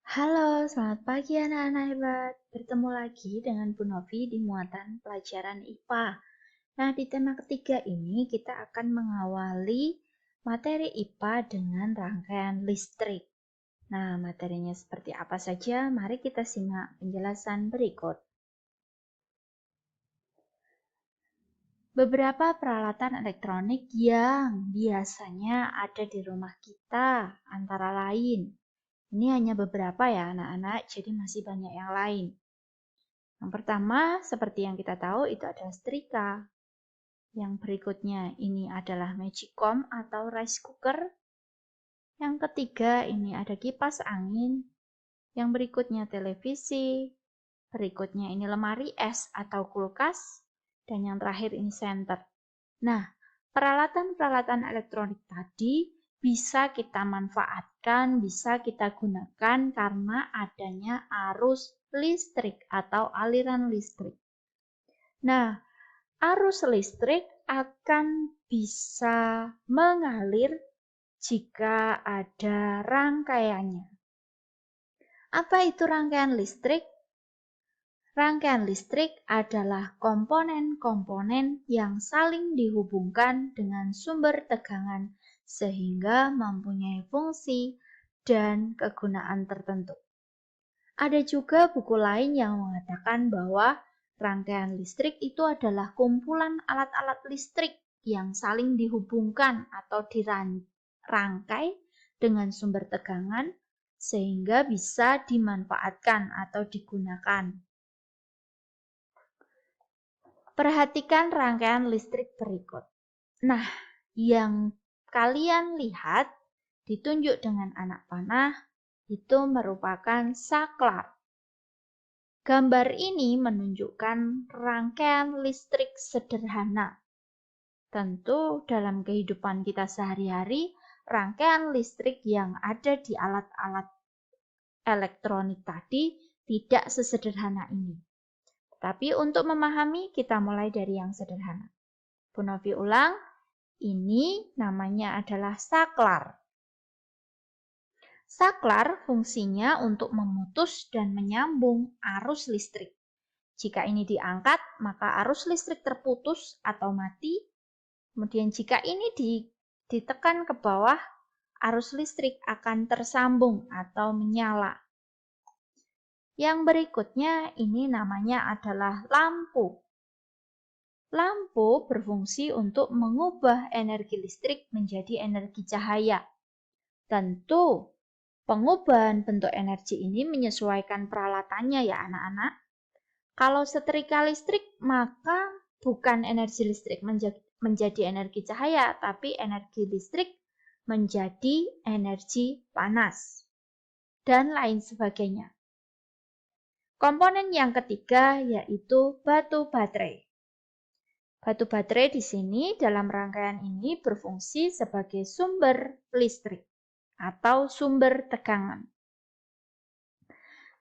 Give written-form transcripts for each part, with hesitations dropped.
Halo, selamat pagi anak-anak hebat. Bertemu lagi dengan Bu Novi di muatan pelajaran IPA. Nah, di tema ketiga ini kita akan mengawali materi IPA dengan rangkaian listrik. Nah, materinya seperti apa saja? Mari kita simak penjelasan berikut. Beberapa peralatan elektronik yang biasanya ada di rumah kita, antara lain. Ini hanya beberapa ya anak-anak, jadi masih banyak yang lain. Yang pertama, seperti yang kita tahu, itu adalah setrika. Yang berikutnya, ini adalah magicom atau rice cooker. Yang ketiga, ini ada kipas angin. Yang berikutnya, televisi. Berikutnya, ini lemari es atau kulkas. Dan yang terakhir, ini senter. Nah, peralatan-peralatan elektronik tadi bisa kita manfaatkan, bisa kita gunakan karena adanya arus listrik atau aliran listrik. Nah, arus listrik akan bisa mengalir jika ada rangkaiannya. Apa itu rangkaian listrik? Rangkaian listrik adalah komponen-komponen yang saling dihubungkan dengan sumber tegangan sehingga mempunyai fungsi dan kegunaan tertentu. Ada juga buku lain yang mengatakan bahwa rangkaian listrik itu adalah kumpulan alat-alat listrik yang saling dihubungkan atau dirangkai dengan sumber tegangan sehingga bisa dimanfaatkan atau digunakan. Perhatikan rangkaian listrik berikut. Nah, yang kalian lihat ditunjuk dengan anak panah itu merupakan saklar. Gambar ini menunjukkan rangkaian listrik sederhana. Tentu dalam kehidupan kita sehari-hari, rangkaian listrik yang ada di alat-alat elektronik tadi tidak sesederhana ini. Tapi untuk memahami, kita mulai dari yang sederhana. Bu Novi ulang, ini namanya adalah saklar. Saklar fungsinya untuk memutus dan menyambung arus listrik. Jika ini diangkat, maka arus listrik terputus atau mati. Kemudian jika ini ditekan ke bawah, arus listrik akan tersambung atau menyala. Yang berikutnya ini namanya adalah lampu. Lampu berfungsi untuk mengubah energi listrik menjadi energi cahaya. Tentu, pengubahan bentuk energi ini menyesuaikan peralatannya ya anak-anak. Kalau setrika listrik, maka bukan energi listrik menjadi energi cahaya, tapi energi listrik menjadi energi panas, dan lain sebagainya. Komponen yang ketiga yaitu batu baterai. Batu baterai di sini dalam rangkaian ini berfungsi sebagai sumber listrik atau sumber tegangan.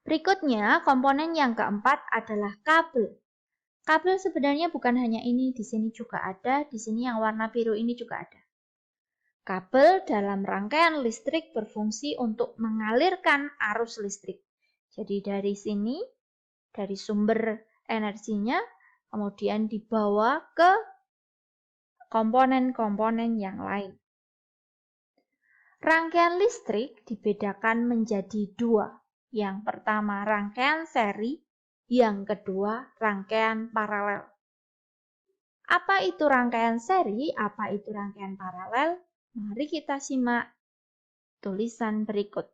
Berikutnya, komponen yang keempat adalah kabel. Kabel sebenarnya bukan hanya ini, di sini juga ada, di sini yang warna biru ini juga ada. Kabel dalam rangkaian listrik berfungsi untuk mengalirkan arus listrik. Jadi dari sini, dari sumber energinya, kemudian dibawa ke komponen-komponen yang lain. Rangkaian listrik dibedakan menjadi dua. Yang pertama rangkaian seri, yang kedua rangkaian paralel. Apa itu rangkaian seri? Apa itu rangkaian paralel? Mari kita simak tulisan berikut.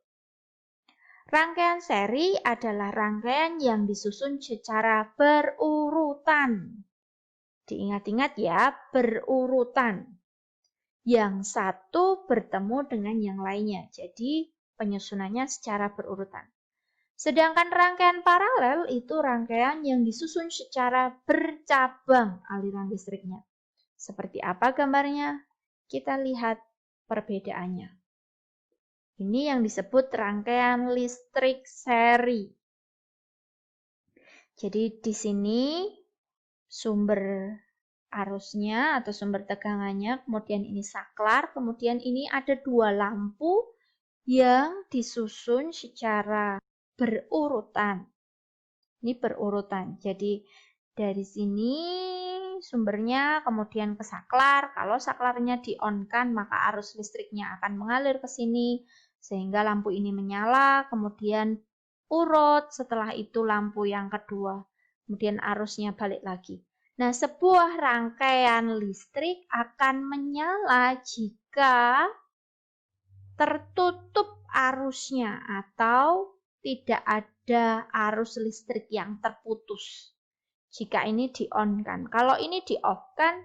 Rangkaian seri adalah rangkaian yang disusun secara berurutan. Diingat-ingat ya, berurutan. Yang satu bertemu dengan yang lainnya. Jadi penyusunannya secara berurutan. Sedangkan rangkaian paralel itu rangkaian yang disusun secara bercabang aliran listriknya. Seperti apa gambarnya? Kita lihat perbedaannya. Ini yang disebut rangkaian listrik seri. Jadi di sini sumber arusnya atau sumber tegangannya, kemudian ini saklar, kemudian ini ada dua lampu yang disusun secara berurutan. Ini berurutan. Jadi dari sini sumbernya kemudian ke saklar. Kalau saklarnya di-on-kan, maka arus listriknya akan mengalir ke sini sehingga lampu ini menyala, kemudian urut, setelah itu lampu yang kedua, kemudian arusnya balik lagi. Nah, sebuah rangkaian listrik akan menyala jika tertutup arusnya atau tidak ada arus listrik yang terputus. Jika ini di-on-kan. Kalau ini di-off-kan,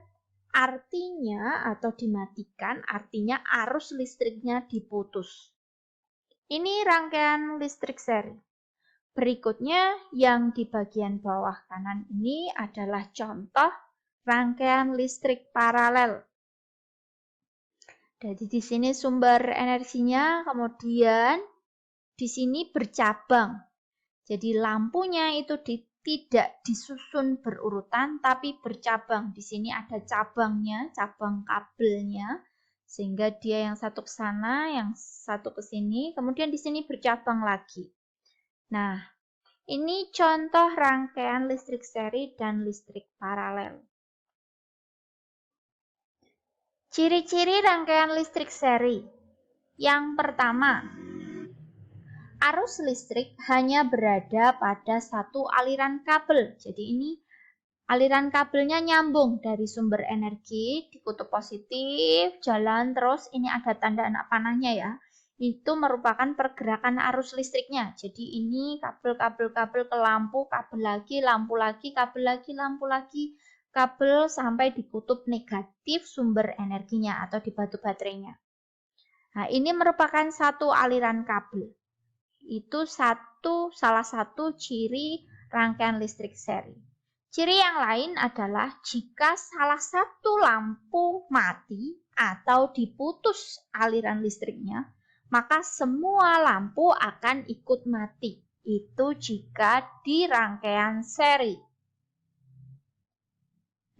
artinya atau dimatikan, artinya arus listriknya diputus. Ini rangkaian listrik seri. Berikutnya yang di bagian bawah kanan ini adalah contoh rangkaian listrik paralel. Jadi di sini sumber energinya, kemudian di sini bercabang. Jadi lampunya itu tidak disusun berurutan tapi bercabang. Di sini ada cabangnya, cabang kabelnya. Sehingga dia yang satu ke sana, yang satu ke sini, kemudian di sini bercabang lagi. Nah, ini contoh rangkaian listrik seri dan listrik paralel. Ciri-ciri rangkaian listrik seri. Yang pertama, arus listrik hanya berada pada satu aliran kabel. Jadi ini aliran kabelnya nyambung dari sumber energi di kutub positif, jalan terus, ini ada tanda anak panahnya ya. Itu merupakan pergerakan arus listriknya. Jadi ini kabel ke lampu, kabel lagi, lampu lagi, kabel lagi, lampu lagi, kabel sampai di kutub negatif sumber energinya atau di batu baterainya. Nah, ini merupakan satu aliran kabel. Itu salah satu ciri rangkaian listrik seri. Ciri yang lain adalah jika salah satu lampu mati atau diputus aliran listriknya, maka semua lampu akan ikut mati. Itu jika di rangkaian seri.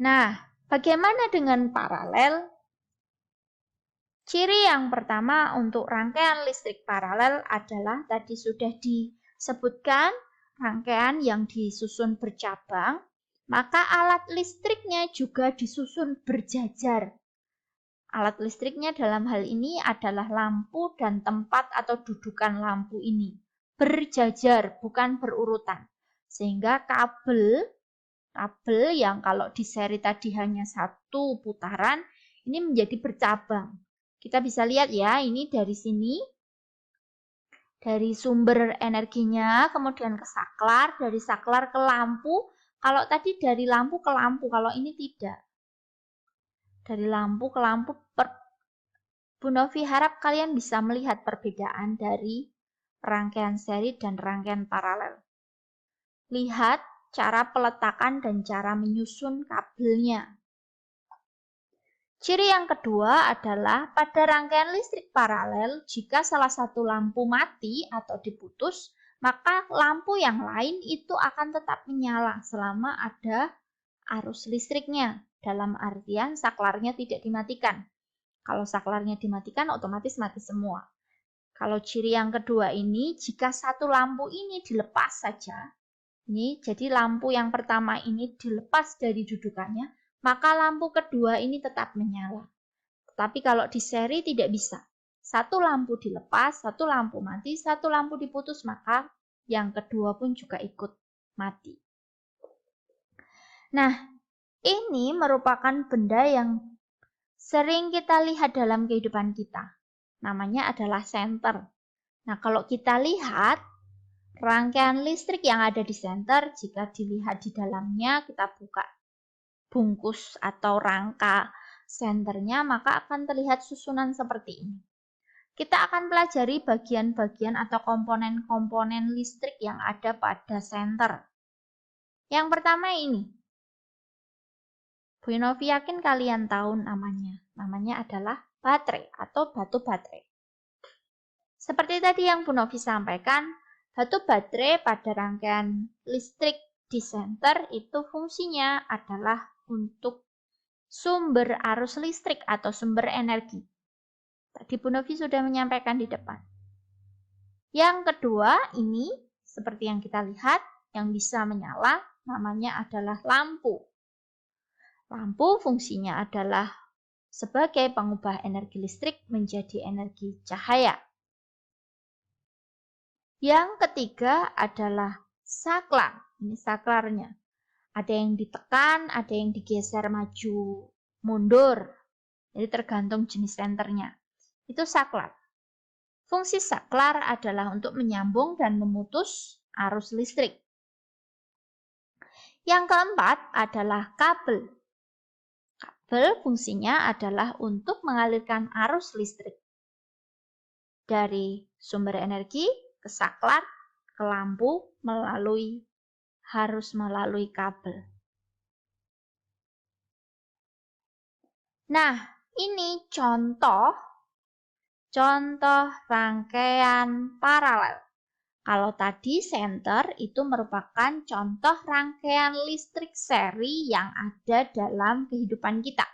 Nah, bagaimana dengan paralel? Ciri yang pertama untuk rangkaian listrik paralel adalah tadi sudah disebutkan rangkaian yang disusun bercabang, maka alat listriknya juga disusun berjajar. Alat listriknya dalam hal ini adalah lampu dan tempat atau dudukan lampu ini. Berjajar, bukan berurutan. Sehingga kabel yang kalau di seri tadi hanya satu putaran, ini menjadi bercabang. Kita bisa lihat ya, ini dari sini, dari sumber energinya, kemudian ke saklar, dari saklar ke lampu. Kalau tadi dari lampu ke lampu, kalau ini tidak. Dari lampu ke lampu, Bu Novi harap kalian bisa melihat perbedaan dari rangkaian seri dan rangkaian paralel. Lihat cara peletakan dan cara menyusun kabelnya. Ciri yang kedua adalah pada rangkaian listrik paralel, jika salah satu lampu mati atau diputus, maka lampu yang lain itu akan tetap menyala selama ada arus listriknya. Dalam artian saklarnya tidak dimatikan. Kalau saklarnya dimatikan, otomatis mati semua. Kalau ciri yang kedua ini, jika satu lampu ini dilepas saja, ini jadi lampu yang pertama ini dilepas dari dudukannya, maka lampu kedua ini tetap menyala. Tetapi kalau di seri tidak bisa. Satu lampu dilepas, satu lampu mati, satu lampu diputus, maka yang kedua pun juga ikut mati. Nah, ini merupakan benda yang sering kita lihat dalam kehidupan kita. Namanya adalah senter. Nah, kalau kita lihat rangkaian listrik yang ada di senter, jika dilihat di dalamnya, kita buka bungkus atau rangka senternya, maka akan terlihat susunan seperti ini. Kita akan pelajari bagian-bagian atau komponen-komponen listrik yang ada pada senter. Yang pertama ini. Bu Novi yakin kalian tahu namanya. Namanya adalah baterai atau batu baterai. Seperti tadi yang Bu Novi sampaikan, batu baterai pada rangkaian listrik di senter itu fungsinya adalah untuk sumber arus listrik atau sumber energi. Tadi Bu Novi sudah menyampaikan di depan. Yang kedua ini seperti yang kita lihat yang bisa menyala namanya adalah lampu. Lampu fungsinya adalah sebagai pengubah energi listrik menjadi energi cahaya. Yang ketiga adalah saklar. Ini saklarnya. Ada yang ditekan, ada yang digeser maju mundur. Jadi tergantung jenis senternya. Itu saklar. Fungsi saklar adalah untuk menyambung dan memutus arus listrik. Yang keempat adalah kabel. Kabel fungsinya adalah untuk mengalirkan arus listrik dari sumber energi ke saklar, ke lampu harus melalui kabel. Nah, ini contoh rangkaian paralel. Kalau tadi senter itu merupakan contoh rangkaian listrik seri yang ada dalam kehidupan kita.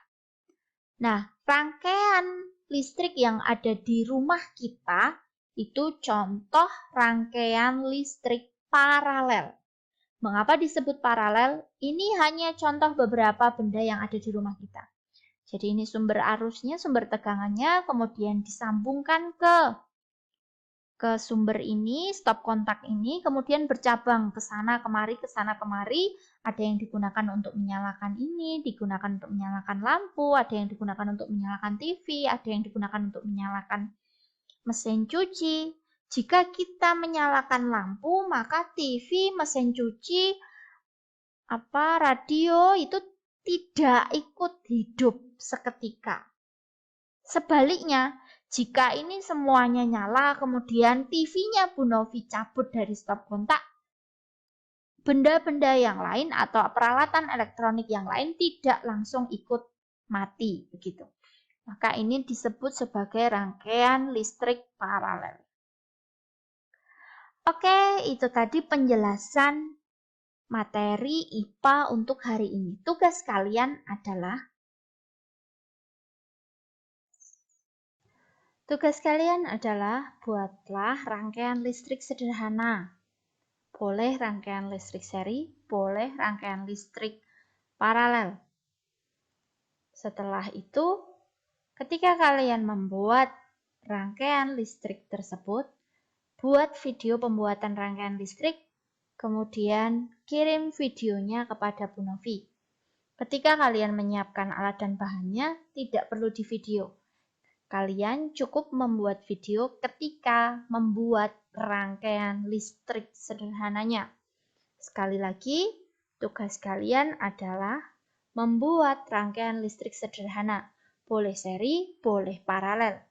Nah, rangkaian listrik yang ada di rumah kita itu contoh rangkaian listrik paralel. Mengapa disebut paralel? Ini hanya contoh beberapa benda yang ada di rumah kita. Jadi ini sumber arusnya, sumber tegangannya, kemudian disambungkan ke sumber ini, stop kontak ini, kemudian bercabang ke sana kemari, ada yang digunakan untuk menyalakan ini, digunakan untuk menyalakan lampu, ada yang digunakan untuk menyalakan TV, ada yang digunakan untuk menyalakan mesin cuci. Jika kita menyalakan lampu, maka TV, mesin cuci, radio itu tidak ikut hidup seketika. Sebaliknya, jika ini semuanya nyala, kemudian TV-nya Bu Novi cabut dari stop kontak, benda-benda yang lain atau peralatan elektronik yang lain tidak langsung ikut mati, begitu. Maka ini disebut sebagai rangkaian listrik paralel. Oke, itu tadi penjelasan materi IPA untuk hari ini. Tugas kalian adalah buatlah rangkaian listrik sederhana. Boleh rangkaian listrik seri, boleh rangkaian listrik paralel. Setelah itu, ketika kalian membuat rangkaian listrik tersebut, buat video pembuatan rangkaian listrik, kemudian kirim videonya kepada Bu Novi. Ketika kalian menyiapkan alat dan bahannya, tidak perlu di video. Kalian cukup membuat video ketika membuat rangkaian listrik sederhananya. Sekali lagi, tugas kalian adalah membuat rangkaian listrik sederhana. Boleh seri, boleh paralel.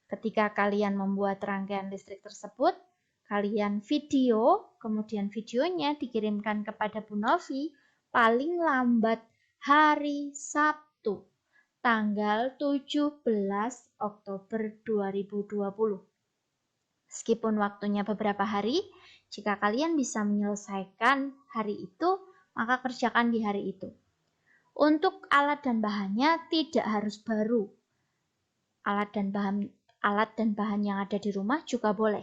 Ketika kalian membuat rangkaian listrik tersebut, kalian video, kemudian videonya dikirimkan kepada Bu Novi paling lambat hari Sabtu, tanggal 17 Oktober 2020. Meskipun waktunya beberapa hari, jika kalian bisa menyelesaikan hari itu, maka kerjakan di hari itu. Untuk alat dan bahannya tidak harus baru. Alat dan bahan yang ada di rumah juga boleh.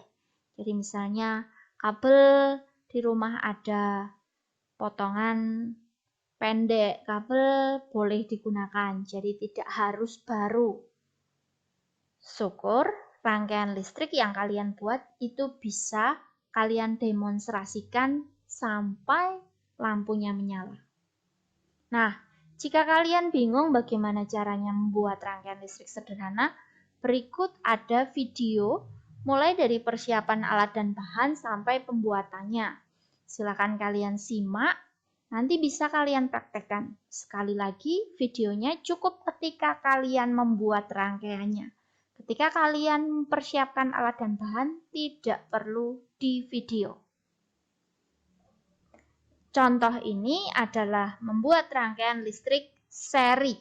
Jadi misalnya kabel di rumah ada potongan pendek, kabel boleh digunakan. Jadi tidak harus baru. Syukur rangkaian listrik yang kalian buat itu bisa kalian demonstrasikan sampai lampunya menyala. Nah, jika kalian bingung bagaimana caranya membuat rangkaian listrik sederhana, berikut ada video mulai dari persiapan alat dan bahan sampai pembuatannya. Silakan kalian simak, nanti bisa kalian praktekkan. Sekali lagi, videonya cukup ketika kalian membuat rangkaiannya. Ketika kalian mempersiapkan alat dan bahan, tidak perlu di video. Contoh ini adalah membuat rangkaian listrik seri.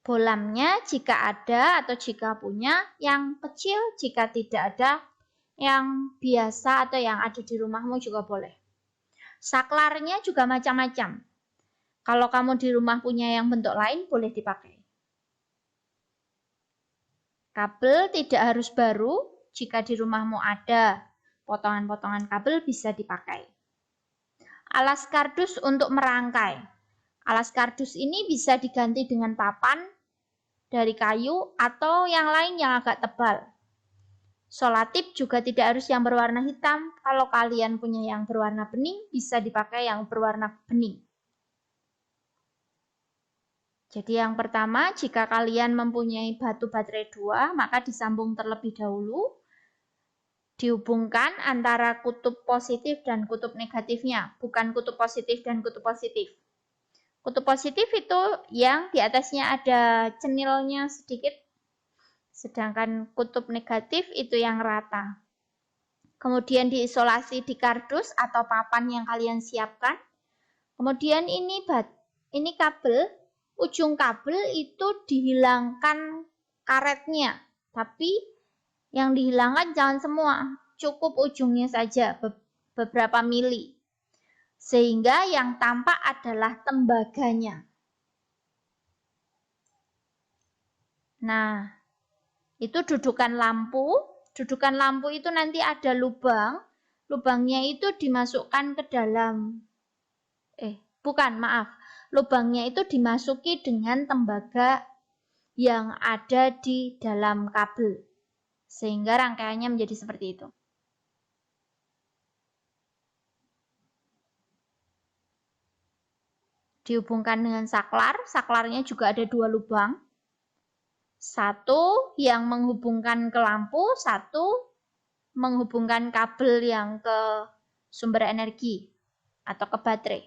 Bolamnya jika ada atau jika punya, yang kecil jika tidak ada, yang biasa atau yang ada di rumahmu juga boleh. Saklarnya juga macam-macam. Kalau kamu di rumah punya yang bentuk lain, boleh dipakai. Kabel tidak harus baru, jika di rumahmu ada potongan-potongan kabel bisa dipakai. Alas kardus untuk merangkai. Alas kardus ini bisa diganti dengan papan dari kayu atau yang lain yang agak tebal. Solatip juga tidak harus yang berwarna hitam. Kalau kalian punya yang berwarna bening, bisa dipakai yang berwarna bening. Jadi yang pertama, jika kalian mempunyai batu baterai 2, maka disambung terlebih dahulu. Dihubungkan antara kutub positif dan kutub negatifnya, bukan kutub positif dan kutub positif. Kutub positif itu yang di atasnya ada cenilnya sedikit, sedangkan kutub negatif itu yang rata. Kemudian diisolasi di kardus atau papan yang kalian siapkan. Kemudian ini kabel. Ujung kabel itu dihilangkan karetnya, tapi yang dihilangkan jangan semua, cukup ujungnya saja, beberapa mili. Sehingga yang tampak adalah tembaganya. Nah, itu dudukan lampu. Dudukan lampu itu nanti ada lubang. Lubangnya itu dimasukkan ke dalam, lubangnya itu dimasuki dengan tembaga yang ada di dalam kabel. Sehingga rangkaiannya menjadi seperti itu. Dihubungkan dengan saklar. Saklarnya juga ada 2 lubang. Satu yang menghubungkan ke lampu, satu menghubungkan kabel yang ke sumber energi atau ke baterai.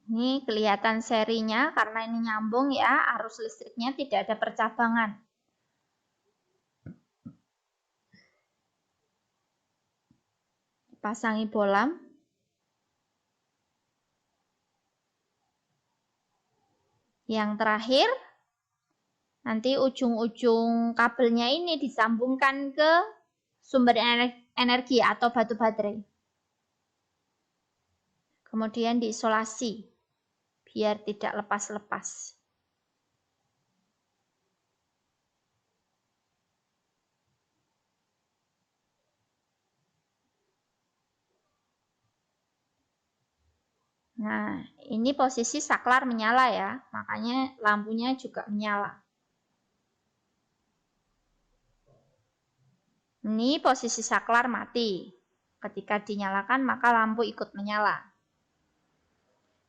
Ini kelihatan serinya karena ini nyambung ya, arus listriknya tidak ada percabangan. Pasangi bolam. Yang terakhir, nanti ujung-ujung kabelnya ini disambungkan ke sumber energi atau batu baterai. Kemudian diisolasi biar tidak lepas-lepas. Nah, ini posisi saklar menyala ya, makanya lampunya juga menyala. Ini posisi saklar mati. Ketika dinyalakan, maka lampu ikut menyala.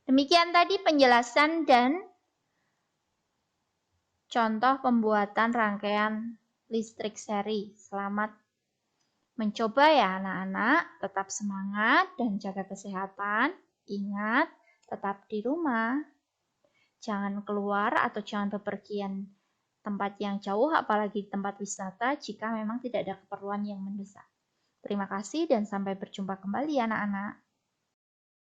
Demikian tadi penjelasan dan contoh pembuatan rangkaian listrik seri. Selamat mencoba ya anak-anak. Tetap semangat dan jaga kesehatan. Ingat, tetap di rumah. Jangan keluar atau jangan bepergian tempat yang jauh, apalagi tempat wisata jika memang tidak ada keperluan yang mendesak. Terima kasih dan sampai berjumpa kembali anak-anak.